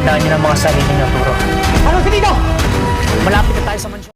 Tandaan niyo ng mga sarili niyo, Turo. Ano ka dito? Malapit na tayo sa mansyon.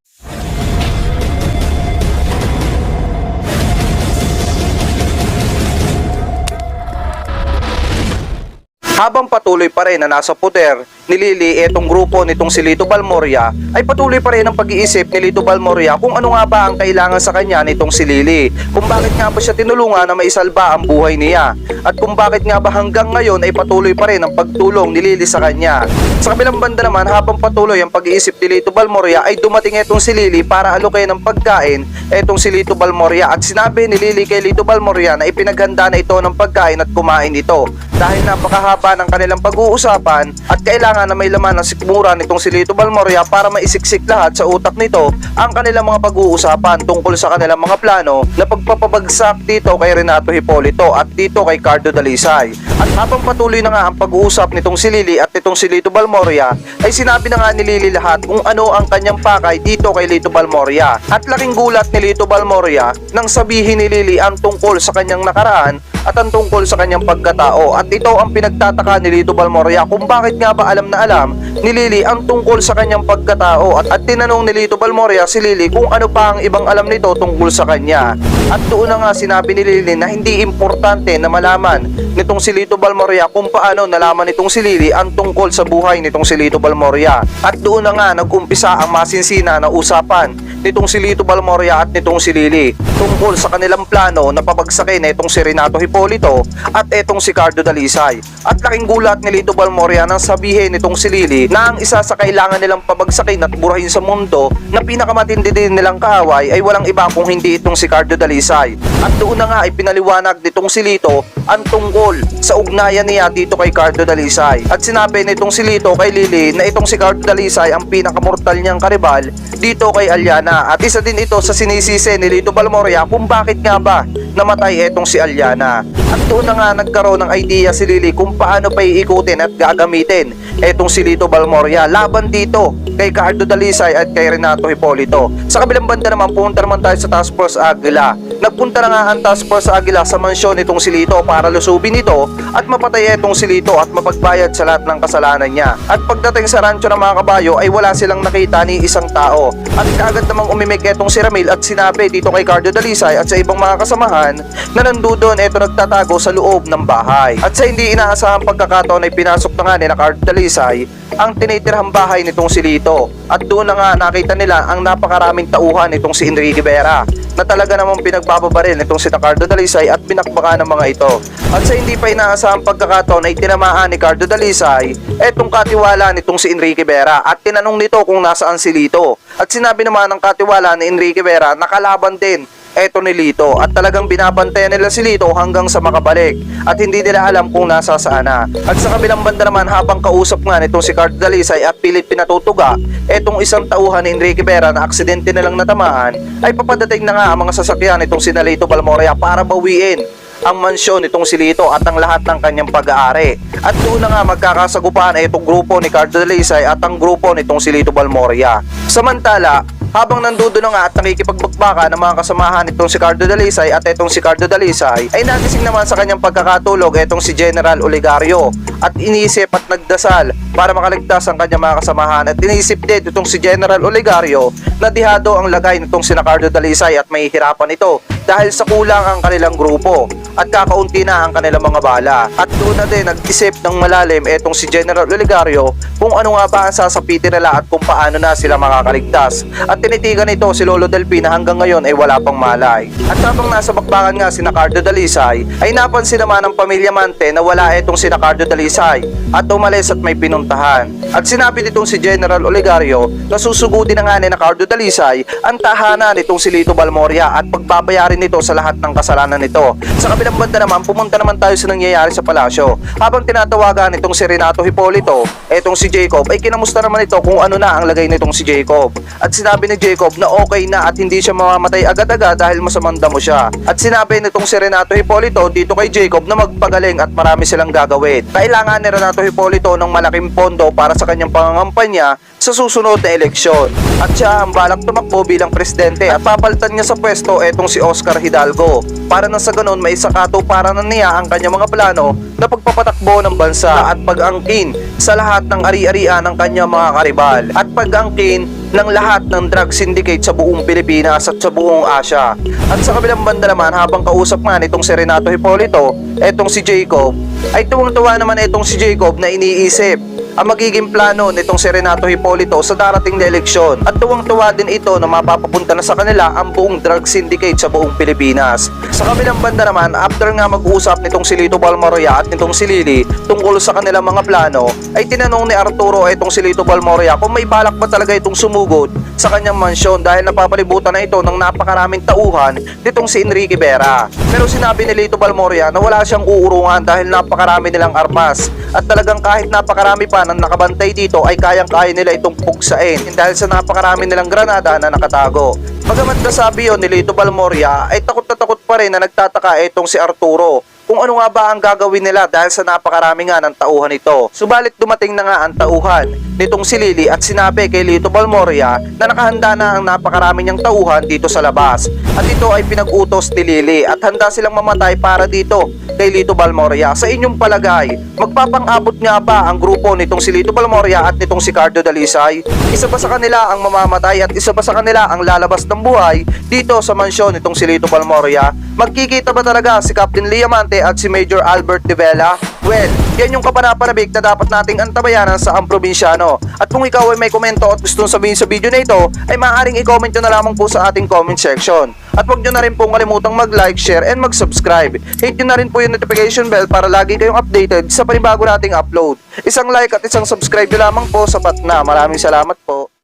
Habang patuloy pa rin na nasa puder ni Lily etong grupo nitong si Lito Balmoria, ay patuloy pa rin ang pag-iisip ni Lito Balmoria kung ano nga ba ang kailangan sa kanya nitong si Lily, kung bakit nga ba siya tinulungan na maisalba ang buhay niya, at kung bakit nga ba hanggang ngayon ay patuloy pa rin ang pagtulong ni Lily sa kanya. Sa kabilang banda naman, habang patuloy ang pag-iisip ni Lito Balmoria, ay dumating etong si Lily para alukayin ng pagkain etong si Lito Balmoria, at sinabi ni Lily kay Lito Balmoria na ipinaghanda na ito ng pagkain at kumain ito dahil napakahaba ng kanilang pag-uusapan at kailangan na may laman ng sikmura nitong si Lito Balmoria para maisiksik lahat sa utak nito ang kanilang mga pag-uusapan tungkol sa kanilang mga plano na pagpapabagsak dito kay Renato Hipolito at dito kay Cardo Dalisay. At habang patuloy na nga ang pag-uusap nitong si Lily at nitong si Lito Balmoria, ay sinabi na nga ni Lily lahat kung ano ang kanyang pakay dito kay Lito Balmoria. At laking gulat ni Lito Balmoria nang sabihin ni Lily ang tungkol sa kanyang nakaraan at ang tungkol sa kanyang pagkatao, at ito ang pinagtataka ni Lito Balmoria kung bakit nga ba alam na alam ni Lily ang tungkol sa kanyang pagkatao, at tinanong ni Lito Balmoria si Lily kung ano pa ang ibang alam nito tungkol sa kanya. At doon na nga sinabi ni Lily na hindi importante na malaman nitong si Lito Balmoria kung paano nalaman nitong si Lily ang tungkol sa buhay nitong si Lito Balmoria. At doon na nga nag-umpisa ang masinsina na usapan nitong si Lito Balmoria at nitong si Lily tungkol sa kanilang plano na pabagsakin na itong si Renato Hipolito at itong si Cardo Dalisay. At laking gulat ni Lito Balmoria nang sabihin nitong si Lily na ang isa sa kailangan nilang pabagsakin at burahin sa mundo na pinakamatindi din nilang kaaway ay walang iba kung hindi itong si Cardo Dalisay. At doon na nga ay pinaliwanag nitong si Lito ang tungkol sa ugnayan niya dito kay Cardo Dalisay. At sinabi nitong si Lito kay Lily na itong si Cardo Dalisay ang pinakamortal niyang karibal dito kay Aliana, at isa din ito sa sinisisi ni Lito Balmoria kung bakit nga ba namatay etong si Aliana. At doon na nga nagkaroon ng idea si Lily kung paano pa iikutin at gagamitin etong si Lito Balmoria laban dito kay Cardo Dalisay at kay Renato Hipolito. Sa kabilang banda naman, pumunta naman tayo sa Task Force Aguila. Nagpunta na nga ang Task Force Aguila sa mansyon nitong si Lito para lusubin ito at mapatay etong si Lito at mapagbayad sa lahat ng kasalanan niya. At pagdating sa rancho ng mga kabayo ay wala silang nakita ni isang tao. At kaagad namang umimik etong si Ramil at sinabi dito kay Cardo Dalisay at sa ibang mga kasamahan na nandoon eto nagtatago sa loob ng bahay. At sa hindi inaasahang pagkakataon ay pinasok na nga ni na Cardo Dalisay ang tinitirhang bahay nitong si Lito. At doon na nga nakita nila ang napakaraming tauhan nitong si Enrique Vera na talaga namang pinagbababaril nitong si Cardo Dalisay at binakbaka ng mga ito. At sa hindi pa inaasahang pagkakataon ay tinamaan ni Cardo Dalisay etong katiwala nitong si Enrique Vera at tinanong nito kung nasaan si Lito. At sinabi naman ng katiwala ni Enrique Vera na kalaban din eto ni Lito at talagang binabantayan nila si Lito hanggang sa makabalik at hindi nila alam kung nasa saan na. At sa kabilang banda naman, habang kausap nga nitong si Cardo Dalisay at pilit pinatutuga etong isang tauhan ni Enrique Vera na aksidente na lang natamaan, ay papadating na nga ang mga sasakyan nitong si Lito Balmoria para bawiin ang mansyon nitong si Lito at ang lahat ng kanyang pag-aari. At doon na nga magkakasagupaan itong grupo ni Cardo Dalisay at ang grupo nitong si Lito Balmoria. Samantala, habang nandoon na nga at nakikipagbakbaka ng mga kasamahan itong si Cardo Dalisay at itong si Cardo Dalisay, ay nagising naman sa kanyang pagkakatulog itong si General Olegario at inisip at nagdasal para makaligtas ang kanyang mga kasamahan. At inisip din itong si General Olegario na dihado ang lagay nitong si Cardo Dalisay at may hirapan ito dahil sa kulang ang kanilang grupo at kakaunti na ang kanilang mga bala. At doon na din nag-isip ng malalim etong si General Olegario kung ano nga ba ang sasapitin nila at kung paano na sila makakaligtas. At tinitigan ito si Lolo Delphi na hanggang ngayon ay wala pang malay. At habang nasa bakbakan nga si Cardo Dalisay, ay napansin naman ng pamilya Mante na wala etong si Cardo Dalisay at umalis at may pinuntahan. At sinabi nitong si General Olegario na susugutin na nga ni Cardo Dalisay ang tahanan nitong si Lito Balmoria at pagbabayarin nito sa lahat ng kasalanan nito. Sa kabilang banda naman, pumunta naman tayo sa nangyayari sa palasyo. Habang tinatawagan nitong si Renato Hipolito etong si Jacob, ay kinamusta naman ito kung ano na ang lagay nitong si Jacob. At sinabi ni ni Jacob na okay na at hindi siya mamamatay agad-agad dahil masamang damo siya. At sinabi nitong si Renato Hipolito dito kay Jacob na magpagaling at marami silang gagawin. Kailangan ni Renato Hipolito ng malaking pondo para sa kanyang pangangampanya sa susunod na eleksyon. At siya ang balak tumakbo bilang presidente at papalitan niya sa pwesto etong si Oscar Hidalgo. Para na sa ganun may isakatuparan na niya ang kanyang mga plano na pagpapatakbo ng bansa at pag-angkin sa lahat ng ari-arian ng kanyang mga karibal at pag-angkin ng lahat ng drug syndicate sa buong Pilipinas at sa buong Asia. At sa kabilang banda naman, habang kausap nga nitong si Renato Hipolito, etong si Jacob, ay tuwang-tuwa naman etong si Jacob na iniisip ang magiging plano nitong si Renato Hipolito sa darating na eleksyon. At tuwang-tuwa din ito na mapapapunta na sa kanila ang buong drug syndicate sa buong Pilipinas. Sa kabilang banda naman, after nga mag-usap nitong si Lito Balmorria at nitong si Lily tungkol sa kanilang mga plano, ay tinanong ni Arturo etong si Lito Balmorria kung may balak ba talaga itong sumugod sa kanyang mansyon dahil napapalibutan na ito ng napakaraming tauhan nitong si Enrique Vera. Pero sinabi ni Lito Balmorria na wala siyang uurungan dahil napakarami nilang armas at talagang kahit napakarami pa ng nakabantay dito ay kayang-kaya nila itong pugsain dahil sa napakarami nilang granada na nakatago. Bagamat nasabi yun ni Lito Balmorria ay takot na takot pa rin na nagtataka itong si Arturo kung ano nga ba ang gagawin nila dahil sa napakarami nga ng tauhan ito. Subalit dumating na nga ang tauhan nitong si Lily at sinabi kay Lito Balmorria na nakahanda na ang napakarami niyang tauhan dito sa labas. At ito ay pinag-utos ni Lily at handa silang mamatay para dito kay Lito Balmorria. Sa inyong palagay, magpapang-abot nga ba ang grupo nitong si Lito Balmorria at nitong si Cardo Dalisay? Isa ba sa kanila ang mamamatay at isa ba sa kanila ang lalabas ng buhay dito sa mansyon nitong si Lito Balmorria? Magkikita ba talaga si Captain Liamante at si Major Albert de Vela? Well, yan yung kapanapanabik na dapat nating antabayanan sa ang probinsyano. At kung ikaw ay may komento at gustong sabihin sa video na ito, ay maaaring i-comment nyo na lamang po sa ating comment section. At huwag nyo na rin pong kalimutang mag-like, share, and mag-subscribe. Hit nyo na rin po yung notification bell para lagi kayong updated sa panibago nating upload. Isang like at isang subscribe nyo lamang po sapat na. Maraming salamat po.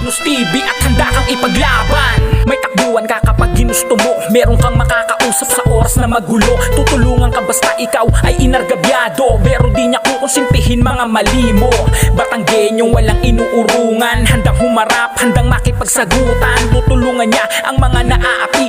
Magnus TV at handa kang ipaglaban. May takbuhan ka kapag ginusto mo. Meron kang makakausap sa oras na magulo. Tutulungan ka basta ikaw ay inargabyado. Pero di niya kukonsintihin mga mali mo. Batanggenyong walang inuurungan, handang humarap, handang makipagsagutan. Tutulungan niya ang mga naaapi